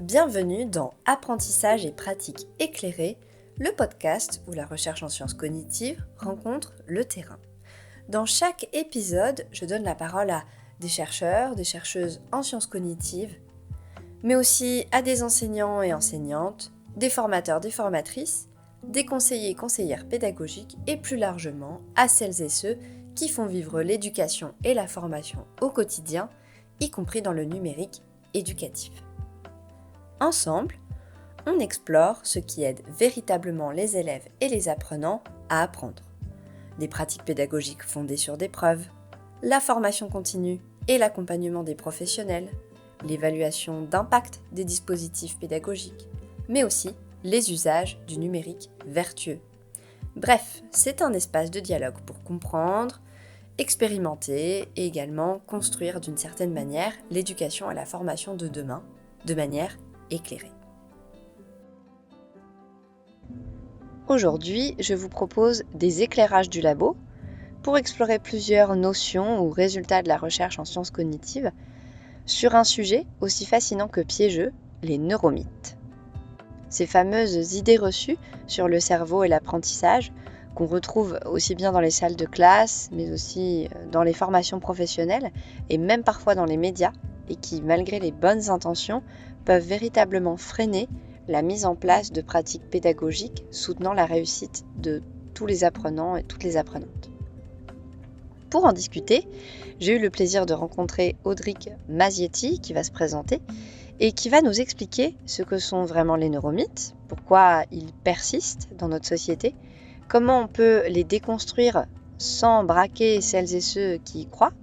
Bienvenue dans Apprentissage et pratique éclairée, le podcast où la recherche en sciences cognitives rencontre le terrain. Dans chaque épisode, je donne la parole à des chercheurs, des chercheuses en sciences cognitives, mais aussi à des enseignants et enseignantes, des formateurs, des formatrices, des conseillers et conseillères pédagogiques et plus largement à celles et ceux qui font vivre l'éducation et la formation au quotidien, y compris dans le numérique éducatif. Ensemble, on explore ce qui aide véritablement les élèves et les apprenants à apprendre. Des pratiques pédagogiques fondées sur des preuves, la formation continue et l'accompagnement des professionnels, l'évaluation d'impact des dispositifs pédagogiques, mais aussi les usages du numérique vertueux. Bref, c'est un espace de dialogue pour comprendre, expérimenter et également construire d'une certaine manière l'éducation et la formation de demain, de manière éclairée. Aujourd'hui, je vous propose des éclairages du labo pour explorer plusieurs notions ou résultats de la recherche en sciences cognitives sur un sujet aussi fascinant que piégeux, les neuromythes. Ces fameuses idées reçues sur le cerveau et l'apprentissage qu'on retrouve aussi bien dans les salles de classe, mais aussi dans les formations professionnelles et même parfois dans les médias, et qui, malgré les bonnes intentions, peuvent véritablement freiner la mise en place de pratiques pédagogiques soutenant la réussite de tous les apprenants et toutes les apprenantes. Pour en discuter, j'ai eu le plaisir de rencontrer Audric Mazietti qui va se présenter et qui va nous expliquer ce que sont vraiment les neuromythes, pourquoi ils persistent dans notre société, comment on peut les déconstruire sans braquer celles et ceux qui y croient,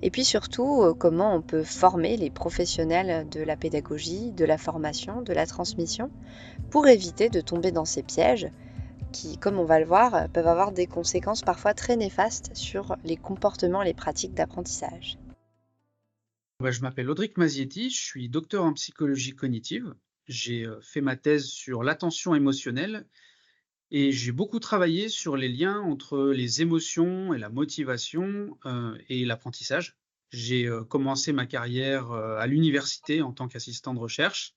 et puis surtout comment on peut former les professionnels de la pédagogie, de la formation, de la transmission, pour éviter de tomber dans ces pièges qui, comme on va le voir, peuvent avoir des conséquences parfois très néfastes sur les comportements et les pratiques d'apprentissage. Je m'appelle Audric Mazietti, je suis docteur en psychologie cognitive. J'ai fait ma thèse sur l'attention émotionnelle et j'ai beaucoup travaillé sur les liens entre les émotions et la motivation et l'apprentissage. J'ai commencé ma carrière à l'université en tant qu'assistant de recherche,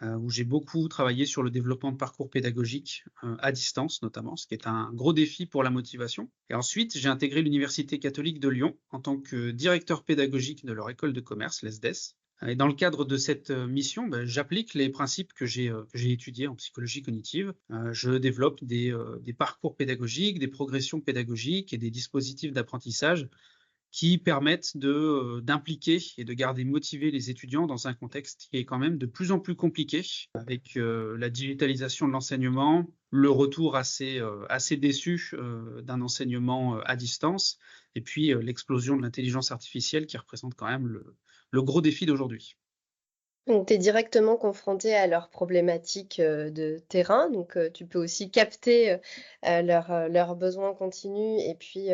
où j'ai beaucoup travaillé sur le développement de parcours pédagogiques à distance notamment, ce qui est un gros défi pour la motivation. Et ensuite, j'ai intégré l'Université catholique de Lyon en tant que directeur pédagogique de leur école de commerce, l'ESDES. Et dans le cadre de cette mission, j'applique les principes que j'ai étudiés en psychologie cognitive. Je développe des parcours pédagogiques, des progressions pédagogiques et des dispositifs d'apprentissage qui permettent d'impliquer et de garder motivés les étudiants dans un contexte qui est quand même de plus en plus compliqué, avec la digitalisation de l'enseignement, le retour assez déçu d'un enseignement à distance, et puis l'explosion de l'intelligence artificielle qui représente quand même le gros défi d'aujourd'hui. Donc, tu es directement confronté à leurs problématiques de terrain, donc tu peux aussi capter leurs besoins continus et puis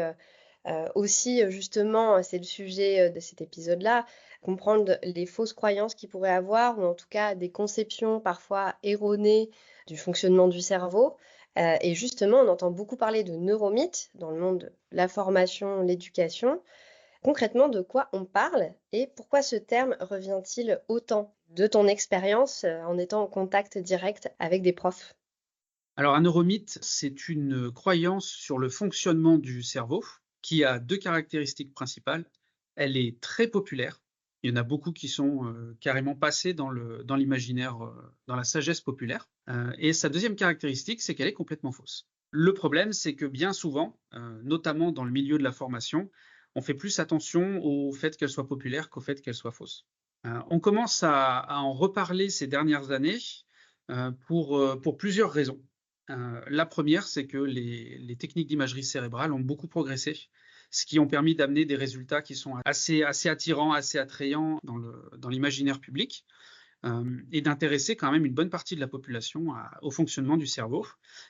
aussi, justement, c'est le sujet de cet épisode-là, comprendre les fausses croyances qu'ils pourraient avoir ou en tout cas des conceptions parfois erronées du fonctionnement du cerveau. Et justement, on entend beaucoup parler de neuromythes dans le monde de la formation, l'éducation. Concrètement, de quoi on parle et pourquoi ce terme revient-il autant de ton expérience en étant en contact direct avec des profs? Alors, un neuromythe, c'est une croyance sur le fonctionnement du cerveau qui a deux caractéristiques principales. Elle est très populaire. Il y en a beaucoup qui sont carrément passés dans l'imaginaire, dans la sagesse populaire. Et sa deuxième caractéristique, c'est qu'elle est complètement fausse. Le problème, c'est que bien souvent, notamment dans le milieu de la formation, on fait plus attention au fait qu'elle soit populaire qu'au fait qu'elle soit fausse. On commence à en reparler ces dernières années pour plusieurs raisons. La première, c'est que les techniques d'imagerie cérébrale ont beaucoup progressé, ce qui ont permis d'amener des résultats qui sont assez attirants, assez attrayants dans l'imaginaire public, et d'intéresser quand même une bonne partie de la population au fonctionnement du cerveau.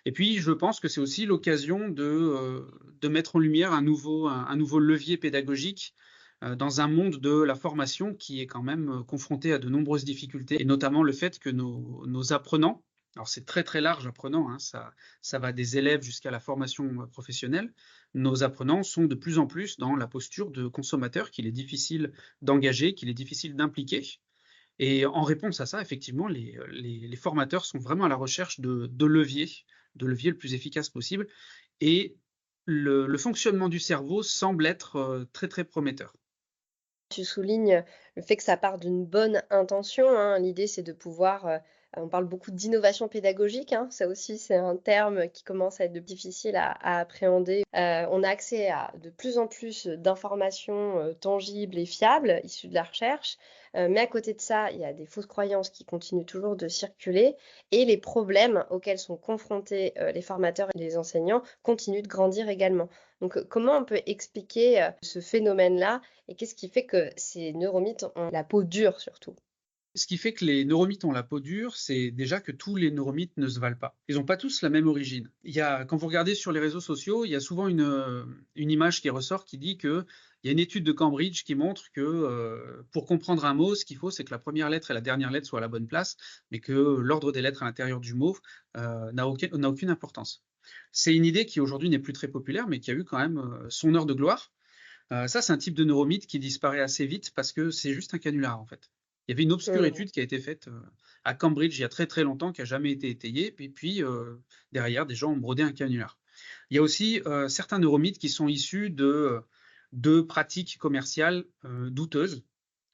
Et puis, je pense que c'est aussi l'occasion de mettre en lumière un nouveau levier pédagogique dans un monde de la formation qui est quand même confronté à de nombreuses difficultés, et notamment le fait que nos apprenants, alors c'est très très large apprenants, hein, ça va des élèves jusqu'à la formation professionnelle, nos apprenants sont de plus en plus dans la posture de consommateurs qu'il est difficile d'engager, qu'il est difficile d'impliquer. Et en réponse à ça, effectivement, les formateurs sont vraiment à la recherche de leviers le plus efficace possible. Et le fonctionnement du cerveau semble être très très prometteur. Tu soulignes le fait que ça part d'une bonne intention, hein. L'idée, c'est de pouvoir, on parle beaucoup d'innovation pédagogique, hein. Ça aussi, c'est un terme qui commence à être difficile à appréhender. On a accès à de plus en plus d'informations, tangibles et fiables, issues de la recherche. Mais à côté de ça, il y a des fausses croyances qui continuent toujours de circuler et les problèmes auxquels sont confrontés, les formateurs et les enseignants continuent de grandir également. Donc, comment on peut expliquer, ce phénomène-là et qu'est-ce qui fait que ces neuromythes ont la peau dure surtout? Ce qui fait que les neuromythes ont la peau dure, c'est déjà que tous les neuromythes ne se valent pas. Ils n'ont pas tous la même origine. Quand vous regardez sur les réseaux sociaux, il y a souvent une image qui ressort qui dit qu'il y a une étude de Cambridge qui montre que pour comprendre un mot, ce qu'il faut, c'est que la première lettre et la dernière lettre soient à la bonne place, mais que l'ordre des lettres à l'intérieur du mot n'a aucune importance. C'est une idée qui aujourd'hui n'est plus très populaire, mais qui a eu quand même son heure de gloire. Ça, c'est un type de neuromythe qui disparaît assez vite parce que c'est juste un canular, en fait. Il y avait une obscure Mmh. étude qui a été faite à Cambridge il y a très très longtemps, qui n'a jamais été étayée, et puis derrière, des gens ont brodé un canular. Il y a aussi certains neuromythes qui sont issus de pratiques commerciales douteuses.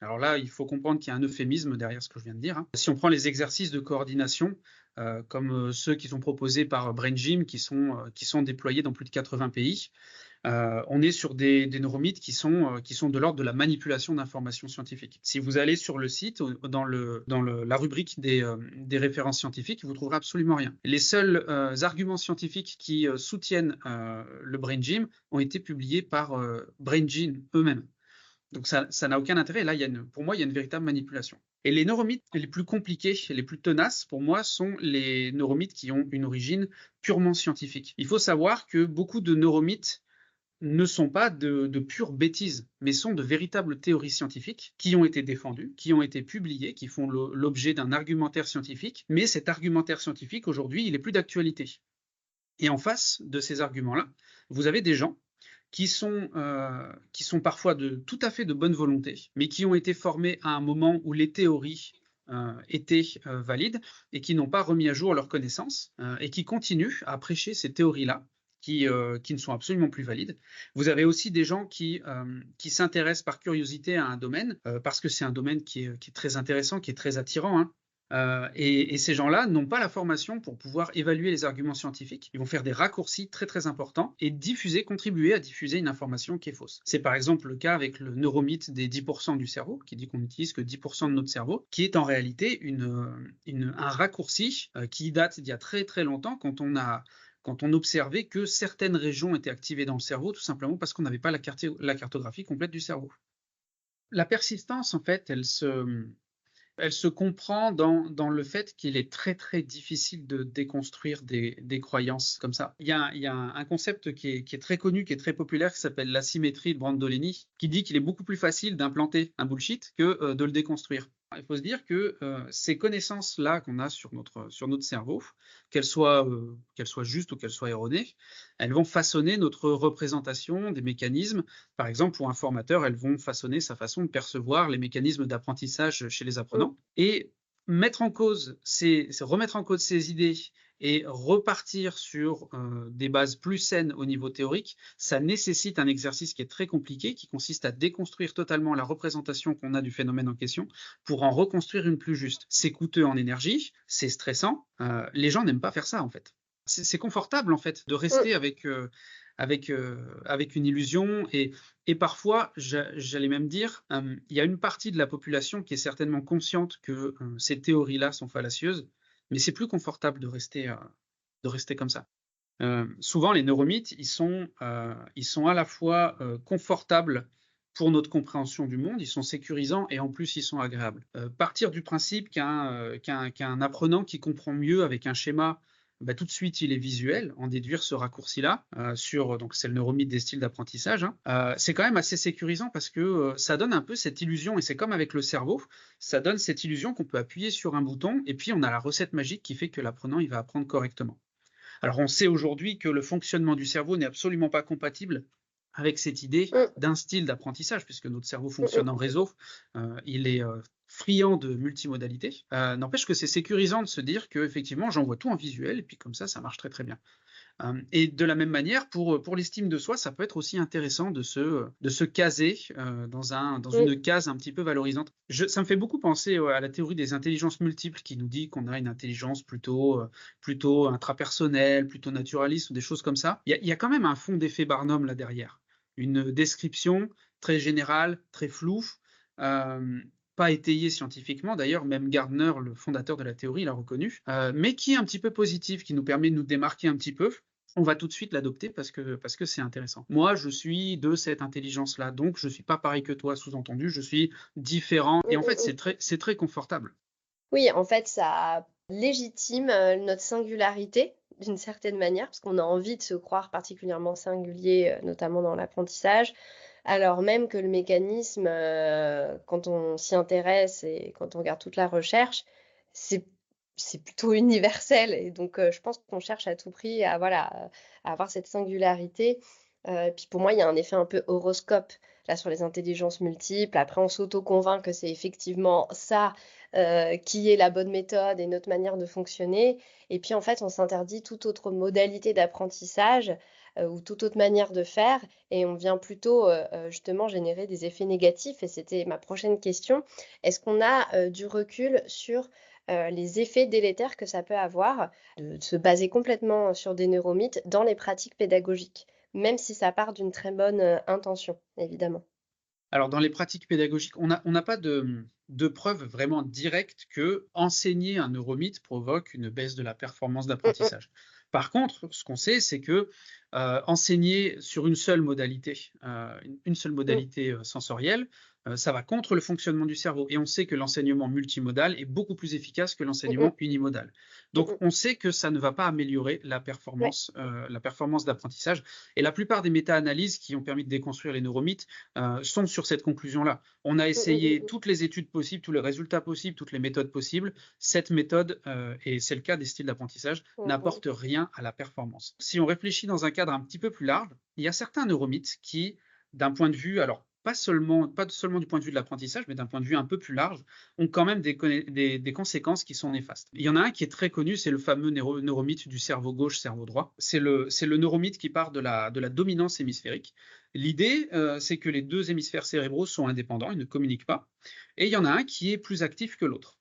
Alors là, il faut comprendre qu'il y a un euphémisme derrière ce que je viens de dire, hein. Si on prend les exercices de coordination, comme ceux qui sont proposés par Brain Gym, qui sont déployés dans plus de 80 pays, on est sur des neuromythes qui sont de l'ordre de la manipulation d'informations scientifiques. Si vous allez sur le site, dans la rubrique des références scientifiques, vous trouverez absolument rien. Les seuls arguments scientifiques qui soutiennent le Brain Gym ont été publiés par Brain Gym eux-mêmes. Donc ça n'a aucun intérêt. Là, pour moi, il y a une véritable manipulation. Et les neuromythes les plus compliqués, les plus tenaces, pour moi, sont les neuromythes qui ont une origine purement scientifique. Il faut savoir que beaucoup de neuromythes ne sont pas de pures bêtises, mais sont de véritables théories scientifiques qui ont été défendues, qui ont été publiées, qui font l'objet d'un argumentaire scientifique, mais cet argumentaire scientifique, aujourd'hui, il n'est plus d'actualité. Et en face de ces arguments-là, vous avez des gens qui sont parfois tout à fait de bonne volonté, mais qui ont été formés à un moment où les théories étaient valides et qui n'ont pas remis à jour leurs connaissances et qui continuent à prêcher ces théories-là qui ne sont absolument plus valides. Vous avez aussi des gens qui s'intéressent par curiosité à un domaine, parce que c'est un domaine qui est très intéressant, qui est très attirant, hein. Et ces gens-là n'ont pas la formation pour pouvoir évaluer les arguments scientifiques. Ils vont faire des raccourcis très très importants et contribuer à diffuser une information qui est fausse. C'est par exemple le cas avec le neuromythe des 10% du cerveau, qui dit qu'on n'utilise que 10% de notre cerveau, qui est en réalité un raccourci qui date d'il y a très très longtemps, quand on observait que certaines régions étaient activées dans le cerveau, tout simplement parce qu'on n'avait pas la cartographie complète du cerveau. La persistance, en fait, elle se comprend dans le fait qu'il est très très difficile de déconstruire des croyances comme ça. Il y a un concept qui est très connu, qui est très populaire, qui s'appelle l'asymétrie de Brandolini, qui dit qu'il est beaucoup plus facile d'implanter un bullshit que de le déconstruire. Il faut se dire que ces connaissances-là qu'on a sur notre cerveau, qu'elles soient justes ou qu'elles soient erronées, elles vont façonner notre représentation des mécanismes. Par exemple, pour un formateur, elles vont façonner sa façon de percevoir les mécanismes d'apprentissage chez les apprenants. Et remettre en cause ces idées et repartir sur des bases plus saines au niveau théorique, ça nécessite un exercice qui est très compliqué, qui consiste à déconstruire totalement la représentation qu'on a du phénomène en question pour en reconstruire une plus juste. C'est coûteux en énergie, c'est stressant, les gens n'aiment pas faire ça en fait. C'est confortable en fait de rester avec une illusion et parfois, j'allais même dire, il y a une partie de la population qui est certainement consciente que ces théories-là sont fallacieuses, mais c'est plus confortable de rester comme ça. Souvent, les neuromythes, ils sont à la fois confortables pour notre compréhension du monde, ils sont sécurisants et en plus ils sont agréables. Partir du principe qu'un apprenant qui comprend mieux avec un schéma, tout de suite il est visuel, en déduire ce raccourci-là donc c'est le neuromythe des styles d'apprentissage, hein, c'est quand même assez sécurisant parce que ça donne un peu cette illusion, et c'est comme avec le cerveau, ça donne cette illusion qu'on peut appuyer sur un bouton et puis on a la recette magique qui fait que l'apprenant il va apprendre correctement. Alors on sait aujourd'hui que le fonctionnement du cerveau n'est absolument pas compatible avec cette idée d'un style d'apprentissage, puisque notre cerveau fonctionne en réseau, il est friand de multimodalité. N'empêche que c'est sécurisant de se dire qu'effectivement, j'envoie tout en visuel et puis comme ça marche très, très bien. Et de la même manière, pour l'estime de soi, ça peut être aussi intéressant de se caser dans Oui. une case un petit peu valorisante. Ça me fait beaucoup penser à la théorie des intelligences multiples qui nous dit qu'on a une intelligence plutôt intrapersonnelle, plutôt naturaliste ou des choses comme ça. Il y a quand même un fond d'effet Barnum là derrière. Une description très générale, très floue, euh, pas étayée scientifiquement, d'ailleurs, même Gardner, le fondateur de la théorie, l'a reconnu, mais qui est un petit peu positif, qui nous permet de nous démarquer un petit peu. On va tout de suite l'adopter parce que c'est intéressant. Moi, je suis de cette intelligence-là, donc je suis pas pareil que toi, sous-entendu, je suis différent. Mm, Et en fait, mm, mm. c'est très confortable. Oui, en fait, ça légitime notre singularité d'une certaine manière, parce qu'on a envie de se croire particulièrement singulier, notamment dans l'apprentissage, alors même que le mécanisme, quand on s'y intéresse et quand on regarde toute la recherche, c'est c'est plutôt universel. Et donc, je pense qu'on cherche à tout prix à, voilà, à avoir cette singularité. Puis pour moi, il y a un effet un peu horoscope là sur les intelligences multiples. Après, on s'auto-convainc que c'est effectivement ça qui est la bonne méthode et notre manière de fonctionner. Et puis en fait, on s'interdit toute autre modalité d'apprentissage ou toute autre manière de faire et on vient plutôt justement générer des effets négatifs. Et c'était ma prochaine question. Est-ce qu'on a du recul sur les effets délétères que ça peut avoir de se baser complètement sur des neuromythes dans les pratiques pédagogiques, même si ça part d'une très bonne intention, évidemment. Alors, dans les pratiques pédagogiques, on n'a pas de preuve vraiment directe que enseigner un neuromythe provoque une baisse de la performance Mm, mm, d'apprentissage. Par contre, ce qu'on sait, c'est que enseigner sur une seule modalité, une seule mm, modalité sensorielle, ça va contre le fonctionnement du cerveau. Et on sait que l'enseignement multimodal est beaucoup plus efficace que mm, mm, l'enseignement unimodal. mm, Donc, mm. on sait que ça ne va pas améliorer Ouais. la performance d'apprentissage. Et la plupart des méta-analyses qui ont permis de déconstruire les neuromythes sont sur cette conclusion-là. On a Mm, mm, essayé mm, toutes les études possibles, tous les résultats possibles, toutes les méthodes possibles. Cette méthode, et c'est le cas des styles d'apprentissage, mm, mm, n'apporte rien à la performance. Si on réfléchit dans un cadre un petit peu plus large, il y a certains neuromythes qui, d'un point de vue, alors pas seulement du point de vue de l'apprentissage, mais d'un point de vue un peu plus large, ont quand même des conséquences qui sont néfastes. Il y en a un qui est très connu, c'est le fameux neuromythe du cerveau gauche, cerveau droit. C'est le neuromythe qui part de la dominance hémisphérique. L'idée, c'est que les deux hémisphères cérébraux sont indépendants, ils ne communiquent pas, et il y en a un qui est plus actif que l'autre.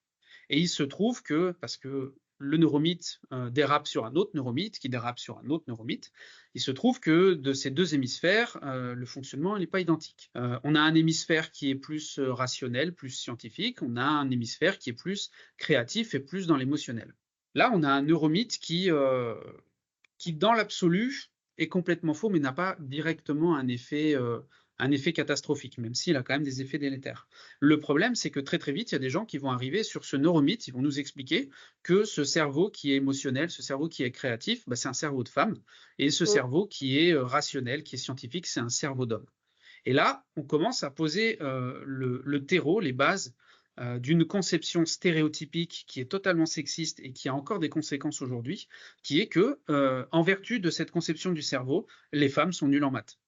Et il se trouve que, parce que le neuromythe dérape sur un autre neuromythe, qui dérape sur un autre neuromythe, il se trouve que de ces deux hémisphères, le fonctionnement n'est pas identique. On a un hémisphère qui est plus rationnel, plus scientifique, on a un hémisphère qui est plus créatif et plus dans l'émotionnel. Là, on a un neuromythe qui dans l'absolu, est complètement faux, mais n'a pas directement un effet catastrophique, même s'il a quand même des effets délétères. Le problème, c'est que très très vite, il y a des gens qui vont arriver sur ce neuromythe, ils vont nous expliquer que ce cerveau qui est émotionnel, ce cerveau qui est créatif, bah, c'est un cerveau de femme, et ce mm. cerveau qui est rationnel, qui est scientifique, c'est un cerveau d'homme. Et là, on commence à poser le terreau, les bases d'une conception stéréotypique qui est totalement sexiste et qui a encore des conséquences aujourd'hui, qui est que, en vertu de cette conception du cerveau, les femmes sont nulles en maths.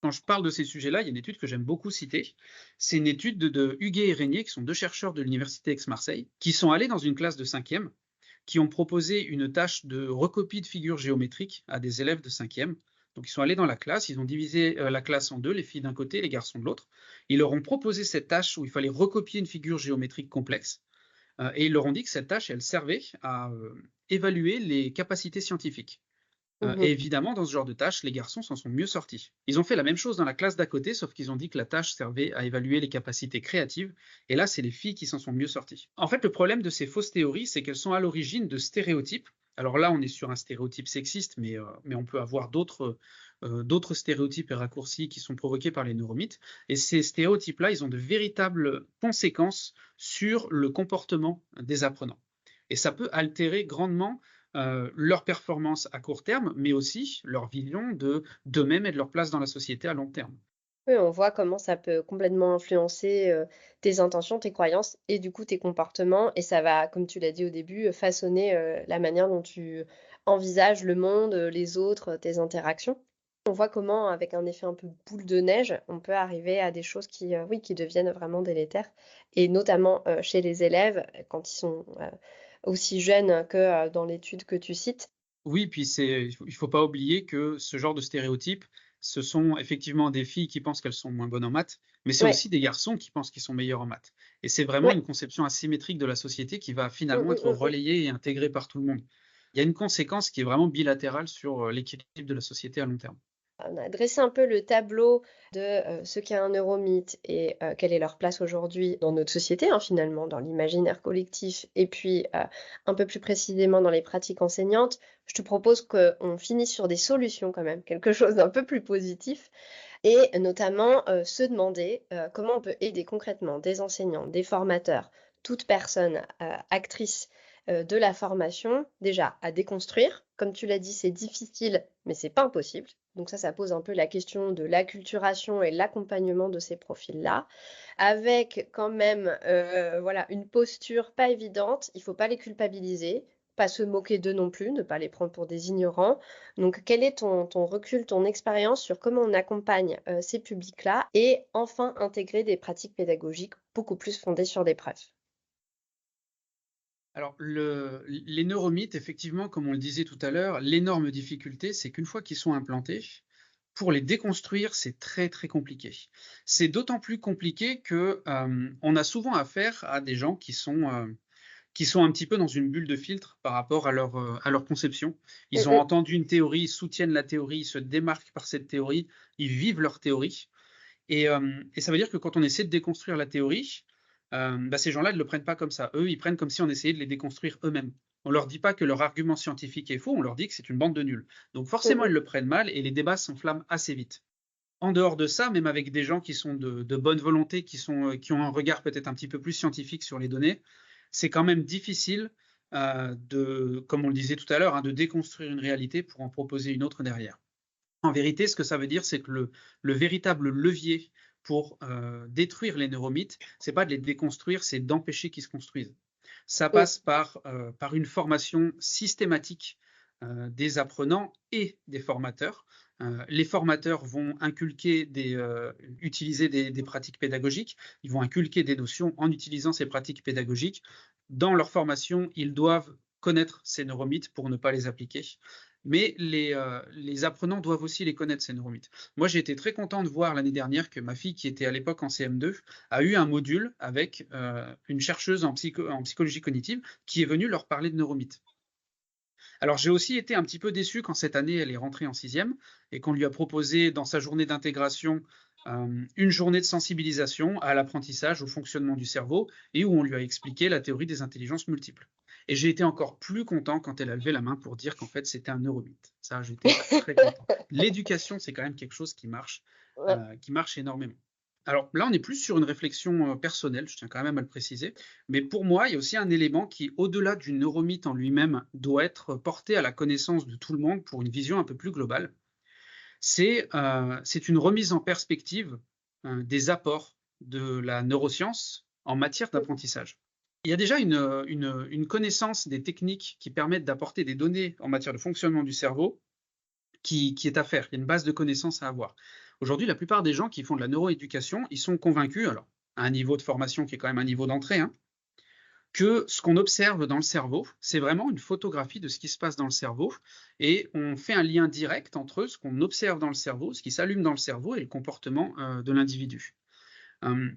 Quand je parle de ces sujets-là, il y a une étude que j'aime beaucoup citer. C'est une étude de Huguet et Régnier, qui sont deux chercheurs de l'université Aix-Marseille, qui sont allés dans une classe de 5e, qui ont proposé une tâche de recopie de figures géométriques à des élèves de 5e. Donc ils sont allés dans la classe, ils ont divisé la classe en deux, les filles d'un côté, les garçons de l'autre. Ils leur ont proposé cette tâche où il fallait recopier une figure géométrique complexe. Et ils leur ont dit que cette tâche, elle servait à évaluer les capacités scientifiques. Et Mhm. évidemment, dans ce genre de tâches, les garçons s'en sont mieux sortis. Ils ont fait la même chose dans la classe d'à côté, sauf qu'ils ont dit que la tâche servait à évaluer les capacités créatives, et là, c'est les filles qui s'en sont mieux sorties. En fait, le problème de ces fausses théories, c'est qu'elles sont à l'origine de stéréotypes. Alors là, on est sur un stéréotype sexiste, mais on peut avoir d'autres stéréotypes et raccourcis qui sont provoqués par les neuromythes. Et ces stéréotypes-là, ils ont de véritables conséquences sur le comportement des apprenants. Et ça peut altérer grandement leur performance à court terme, mais aussi leur vision d'eux-mêmes et de leur place dans la société à long terme. Oui, on voit comment ça peut complètement influencer tes intentions, tes croyances et du coup tes comportements. Et ça va, comme tu l'as dit au début, façonner la manière dont tu envisages le monde, les autres, tes interactions. On voit comment, avec un effet un peu boule de neige, on peut arriver à des choses qui, oui, qui deviennent vraiment délétères et notamment, chez les élèves, quand ils sont, aussi jeunes que, dans l'étude que tu cites. Oui, puis il faut pas oublier que ce genre de stéréotypes, ce sont effectivement des filles qui pensent qu'elles sont moins bonnes en maths, mais c'est Ouais, aussi des garçons qui pensent qu'ils sont meilleurs en maths. Et c'est vraiment ouais. une conception asymétrique de la société qui va Mmh, finalement mmh, être mmh, mmh. relayée et intégrée par tout le monde. Il y a une conséquence qui est vraiment bilatérale sur l'équilibre de la société à long terme. On a dressé un peu le tableau de, ce qu'est un neuromythe et quelle est leur place aujourd'hui dans notre société, hein, finalement, dans l'imaginaire collectif et puis, un peu plus précisément dans les pratiques enseignantes. Je te propose qu'on finisse sur des solutions quand même, quelque chose d'un peu plus positif et notamment, se demander, comment on peut aider concrètement des enseignants, des formateurs, toute personne, actrice, de la formation, déjà à déconstruire. Comme tu l'as dit, c'est difficile, mais c'est pas impossible. Donc ça pose un peu la question de l'acculturation et l'accompagnement de ces profils-là, avec quand même, voilà, une posture pas évidente. Il faut pas les culpabiliser, pas se moquer d'eux non plus, ne pas les prendre pour des ignorants. Donc quel est ton recul, ton expérience sur comment on accompagne, ces publics-là et enfin intégrer des pratiques pédagogiques beaucoup plus fondées sur des preuves? Alors, les neuromythes, effectivement, comme on le disait tout à l'heure, l'énorme difficulté, c'est qu'une fois qu'ils sont implantés, pour les déconstruire, c'est très très compliqué. C'est d'autant plus compliqué que on a souvent affaire à des gens qui sont un petit peu dans une bulle de filtre par rapport à leur conception. Mmh Ils ont mh. entendu une théorie, ils soutiennent la théorie, ils se démarquent par cette théorie, ils vivent leur théorie. Et ça veut dire que quand on essaie de déconstruire la théorie, bah, ces gens-là ne le prennent pas comme ça. Eux, ils prennent comme si on essayait de les déconstruire eux-mêmes. On leur dit pas que leur argument scientifique est faux, on leur dit que c'est une bande de nuls. Donc Mmh forcément, ils mh. le prennent mal et les débats s'enflamment assez vite. En dehors de ça, même avec des gens qui sont de bonne volonté, qui ont un regard peut-être un petit peu plus scientifique sur les données, c'est quand même difficile, comme on le disait tout à l'heure, hein, de déconstruire une réalité pour en proposer une autre derrière. En vérité, ce que ça veut dire, c'est que le véritable levier pour, détruire les neuromythes, c'est pas de les déconstruire, c'est d'empêcher qu'ils se construisent. Ça Mmh. passe par une formation systématique, des apprenants et des formateurs. Les formateurs vont utiliser des pratiques pédagogiques. Ils vont inculquer des notions en utilisant ces pratiques pédagogiques. Dans leur formation, ils doivent connaître ces neuromythes pour ne pas les appliquer. Mais les apprenants doivent aussi les connaître, ces neuromythes. Moi, j'ai été très content de voir l'année dernière que ma fille, qui était à l'époque en CM2, a eu un module avec une chercheuse en psychologie cognitive qui est venue leur parler de neuromythes. Alors, j'ai aussi été un petit peu déçu quand cette année, elle est rentrée en sixième et qu'on lui a proposé dans sa journée d'intégration une journée de sensibilisation à l'apprentissage, au fonctionnement du cerveau et où on lui a expliqué la théorie des intelligences multiples. Et j'ai été encore plus content quand elle a levé la main pour dire qu'en fait, c'était un neuromythe. Ça, j'étais très content. L'éducation, c'est quand même quelque chose Ouais. qui marche énormément. Alors là, on est plus sur une réflexion personnelle, je tiens quand même à le préciser. Mais pour moi, il y a aussi un élément qui, au-delà du neuromythe en lui-même, doit être porté à la connaissance de tout le monde pour une vision un peu plus globale. C'est une remise en perspective des apports de la neuroscience en matière Mmh. d'apprentissage. Il y a déjà une connaissance des techniques qui permettent d'apporter des données en matière de fonctionnement du cerveau qui est à faire. Il y a une base de connaissances à avoir. Aujourd'hui, la plupart des gens qui font de la neuroéducation, ils sont convaincus, alors à un niveau de formation qui est quand même un niveau d'entrée, hein, que ce qu'on observe dans le cerveau, c'est vraiment une photographie de ce qui se passe dans le cerveau, et on fait un lien direct entre ce qu'on observe dans le cerveau, ce qui s'allume dans le cerveau, et le comportement de l'individu. Euh,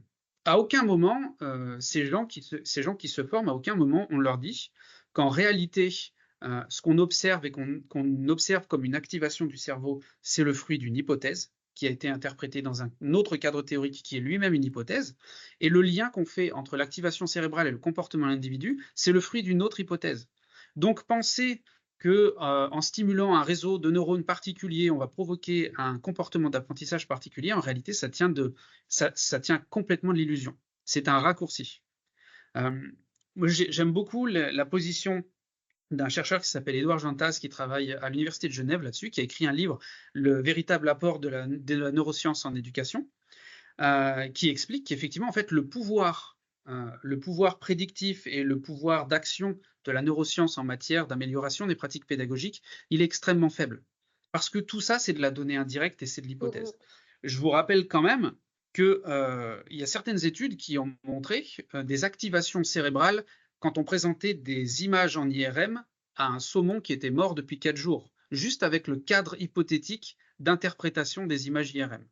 à aucun moment, ces gens qui se forment, à aucun moment on leur dit qu'en réalité, ce qu'on observe et qu'on observe comme une activation du cerveau, c'est le fruit d'une hypothèse qui a été interprétée dans un autre cadre théorique qui est lui-même une hypothèse, et le lien qu'on fait entre l'activation cérébrale et le comportement de l'individu, c'est le fruit d'une autre hypothèse. Donc penser que en stimulant un réseau de neurones particulier, on va provoquer un comportement d'apprentissage particulier, en réalité, ça tient complètement de l'illusion. C'est un raccourci. Moi, j'aime beaucoup la position d'un chercheur qui s'appelle Édouard Jantas, qui travaille à l'Université de Genève là-dessus, qui a écrit un livre, Le véritable apport de la neuroscience en éducation, qui explique qu'effectivement, en fait, le pouvoir prédictif et le pouvoir d'action de la neuroscience en matière d'amélioration des pratiques pédagogiques, il est extrêmement faible. Parce que tout ça, c'est de la donnée indirecte et c'est de Mmh l'hypothèse. mh. Je vous rappelle quand même qu'il y a certaines études qui ont montré des activations cérébrales quand on présentait des images en IRM à un saumon qui était mort depuis 4 jours, juste avec le cadre hypothétique d'interprétation des images IRM.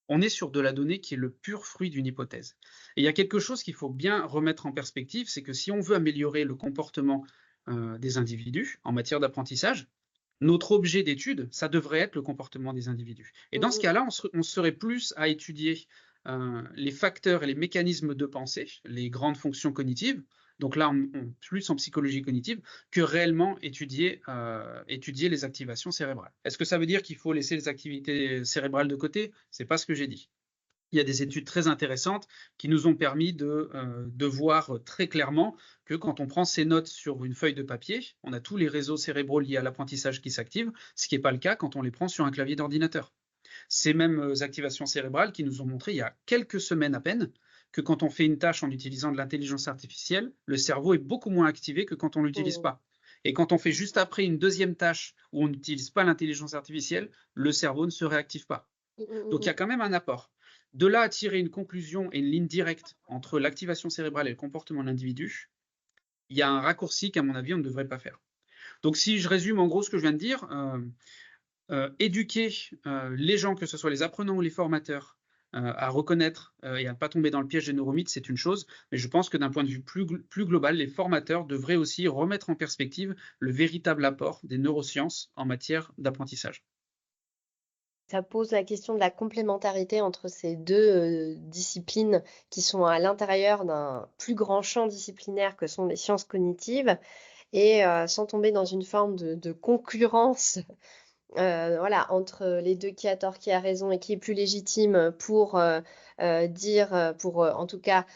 On est sur de la donnée qui est le pur fruit d'une hypothèse. Et il y a quelque chose qu'il faut bien remettre en perspective, c'est que si on veut améliorer le comportement des individus en matière d'apprentissage, notre objet d'étude, ça devrait être le comportement des individus. Et dans ce Mmh. cas-là, on serait plus à étudier les facteurs et les mécanismes de pensée, les grandes fonctions cognitives, donc là, plus en psychologie cognitive, que réellement étudier les activations cérébrales. Est-ce que ça veut dire qu'il faut laisser les activités cérébrales de côté? C'est pas ce que j'ai dit. Il y a des études très intéressantes qui nous ont permis de voir très clairement que quand on prend ces notes sur une feuille de papier, on a tous les réseaux cérébraux liés à l'apprentissage qui s'activent, ce qui n'est pas le cas quand on les prend sur un clavier d'ordinateur. Ces mêmes activations cérébrales qui nous ont montré il y a quelques semaines à peine que quand on fait une tâche en utilisant de l'intelligence artificielle, le cerveau est beaucoup moins activé que quand on ne l'utilise Mmh. pas. Et quand on fait juste après une deuxième tâche où on n'utilise pas l'intelligence artificielle, le cerveau ne se réactive pas. Mmh mh, Donc il y mmh. a quand même un apport. De là à tirer une conclusion et une ligne directe entre l'activation cérébrale et le comportement de l'individu, il y a un raccourci qu'à mon avis on ne devrait pas faire. Donc si je résume en gros ce que je viens de dire, éduquer les gens, que ce soit les apprenants ou les formateurs, à reconnaître et à ne pas tomber dans le piège des neuromythes, c'est une chose, mais je pense que d'un point de vue plus global, les formateurs devraient aussi remettre en perspective le véritable apport des neurosciences en matière d'apprentissage. Ça pose la question de la complémentarité entre ces 2 disciplines qui sont à l'intérieur d'un plus grand champ disciplinaire que sont les sciences cognitives et sans tomber dans une forme de concurrence. Voilà, entre les 2 qui a tort, qui a raison et qui est plus légitime pour, dire, pour, en tout cas,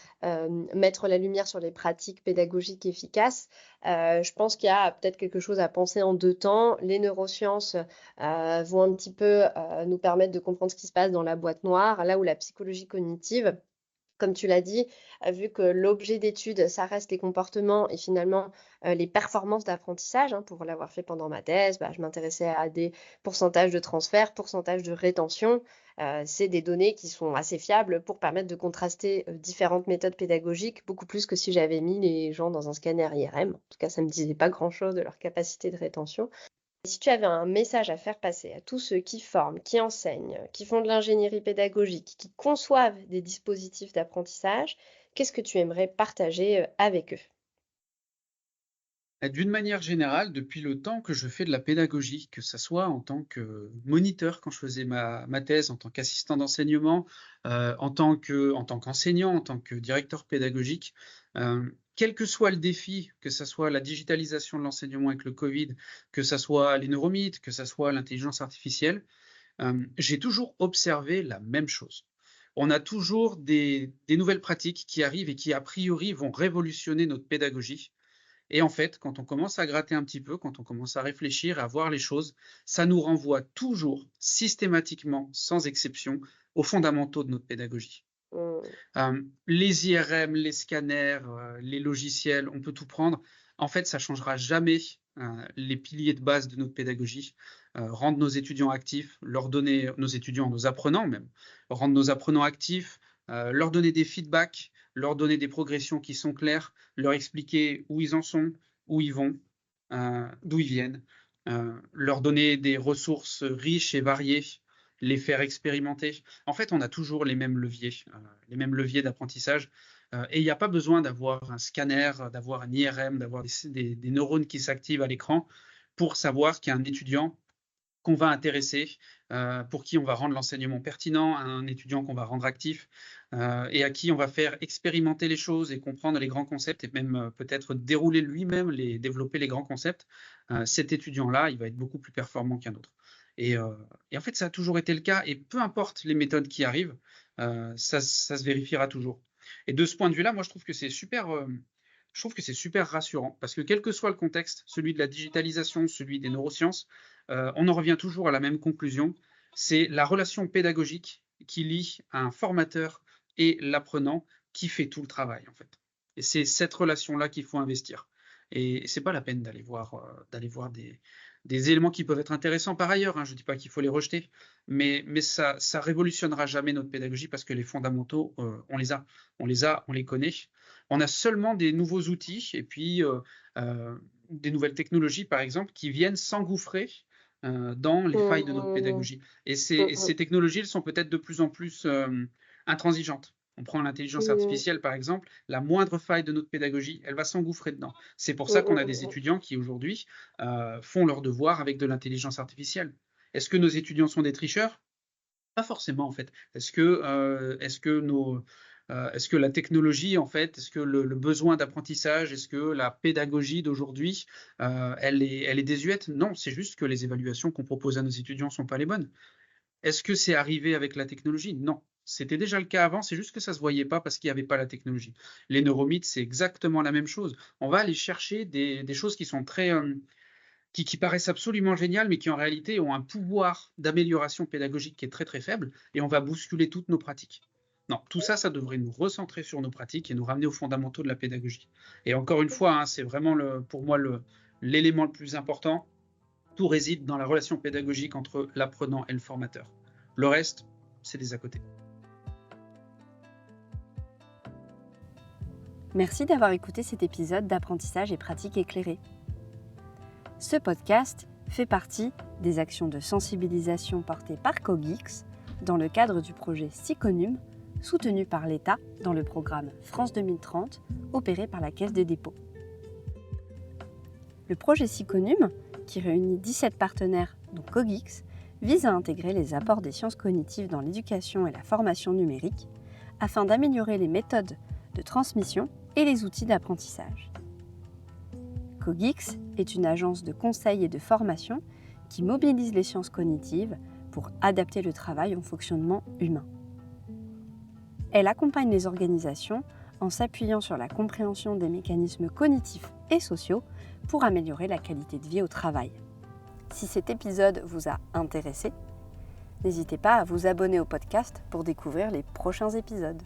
mettre la lumière sur les pratiques pédagogiques efficaces. Je pense qu'il y a peut-être quelque chose à penser en 2 temps. Les neurosciences, vont un petit peu, nous permettre de comprendre ce qui se passe dans la boîte noire, là où la psychologie cognitive, comme tu l'as dit, vu que l'objet d'étude, ça reste les comportements et finalement, les performances d'apprentissage, hein. Pour l'avoir fait pendant ma thèse, bah, je m'intéressais à des pourcentages de transfert, pourcentages de rétention. C'est des données qui sont assez fiables pour permettre de contraster, différentes méthodes pédagogiques, beaucoup plus que si j'avais mis les gens dans un scanner IRM. En tout cas, ça ne me disait pas grand-chose de leur capacité de rétention. Si tu avais un message à faire passer à tous ceux qui forment, qui enseignent, qui font de l'ingénierie pédagogique, qui conçoivent des dispositifs d'apprentissage, qu'est-ce que tu aimerais partager, avec eux? D'une manière générale, depuis le temps que je fais de la pédagogie, que ça soit en tant que moniteur quand je faisais ma thèse, en tant qu'assistant d'enseignement, en tant qu'enseignant, en tant que directeur pédagogique, quel que soit le défi, que ça soit la digitalisation de l'enseignement avec le Covid, que ça soit les neuromythes, que ça soit l'intelligence artificielle, j'ai toujours observé la même chose. On a toujours des nouvelles pratiques qui arrivent et qui, a priori, vont révolutionner notre pédagogie. Et en fait, quand on commence à gratter un petit peu, quand on commence à réfléchir, à voir les choses, ça nous renvoie toujours, systématiquement, sans exception, aux fondamentaux de notre pédagogie. Mmh. Les IRM, les scanners, les logiciels, on peut tout prendre. En fait, ça changera jamais les piliers de base de notre pédagogie. Rendre nos étudiants actifs, leur donner, nos étudiants, nos apprenants même, rendre nos apprenants actifs, leur donner des feedbacks, leur donner des progressions qui sont claires, leur expliquer où ils en sont, où ils vont, d'où ils viennent, leur donner des ressources riches et variées, les faire expérimenter. En fait, on a toujours les mêmes leviers d'apprentissage. Et il n'y a pas besoin d'avoir un scanner, d'avoir un IRM, d'avoir des neurones qui s'activent à l'écran pour savoir qu'il y a un étudiant qu'on va intéresser, pour qui on va rendre l'enseignement pertinent, un étudiant qu'on va rendre actif, et à qui on va faire expérimenter les choses et comprendre les grands concepts et même peut-être dérouler lui-même, développer les grands concepts. Cet étudiant-là, il va être beaucoup plus performant qu'un autre. Et, euh, et en fait, ça a toujours été le cas, et peu importe les méthodes qui arrivent, ça se vérifiera toujours. Et de ce point de vue-là, moi, je trouve que c'est super rassurant, parce que quel que soit le contexte, celui de la digitalisation, celui des neurosciences, on en revient toujours à la même conclusion, c'est la relation pédagogique qui lie un formateur et l'apprenant qui fait tout le travail en fait. Et c'est cette relation-là qu'il faut investir. Et c'est pas la peine d'aller voir des éléments qui peuvent être intéressants par ailleurs, hein, je ne dis pas qu'il faut les rejeter, mais ça révolutionnera jamais notre pédagogie parce que les fondamentaux, on les connaît. On a seulement des nouveaux outils et puis, des nouvelles technologies, par exemple, qui viennent s'engouffrer, dans les failles de notre Mmh. pédagogie Mmh et mh. ces technologies, elles sont peut-être de plus en plus, intransigeantes. On prend l'intelligence Mmh. artificielle, par exemple, la moindre faille de notre pédagogie, elle va s'engouffrer dedans. C'est pour Mmh ça qu'on a mh, des mmh. étudiants qui, aujourd'hui, font leurs devoirs avec de l'intelligence artificielle. Est-ce que nos étudiants sont des tricheurs? Pas forcément, en fait. Est-ce que la technologie, en fait, est-ce que le besoin d'apprentissage, est-ce que la pédagogie d'aujourd'hui, elle est désuète? Non, c'est juste que les évaluations qu'on propose à nos étudiants sont pas les bonnes. Est-ce que c'est arrivé avec la technologie? Non. C'était déjà le cas avant, c'est juste que ça se voyait pas parce qu'il y avait pas la technologie. Les neuromythes, c'est exactement la même chose. On va aller chercher des choses qui sont très, qui paraissent absolument géniales, mais qui en réalité ont un pouvoir d'amélioration pédagogique qui est très, très faible et on va bousculer toutes nos pratiques. Non, tout ça, ça devrait nous recentrer sur nos pratiques et nous ramener aux fondamentaux de la pédagogie. Et encore une fois, hein, c'est vraiment pour moi l'élément le plus important. Tout réside dans la relation pédagogique entre l'apprenant et le formateur. Le reste, c'est des à côté. Merci d'avoir écouté cet épisode d'apprentissage et pratique éclairée. Ce podcast fait partie des actions de sensibilisation portées par Cogix dans le cadre du projet Siconum, soutenu par l'État dans le programme France 2030, opéré par la Caisse des dépôts. Le projet Siconum, qui réunit 17 partenaires dont Cogix, vise à intégrer les apports des sciences cognitives dans l'éducation et la formation numérique afin d'améliorer les méthodes de transmission et les outils d'apprentissage. Cogix est une agence de conseil et de formation qui mobilise les sciences cognitives pour adapter le travail au fonctionnement humain. Elle accompagne les organisations en s'appuyant sur la compréhension des mécanismes cognitifs et sociaux pour améliorer la qualité de vie au travail. Si cet épisode vous a intéressé, n'hésitez pas à vous abonner au podcast pour découvrir les prochains épisodes.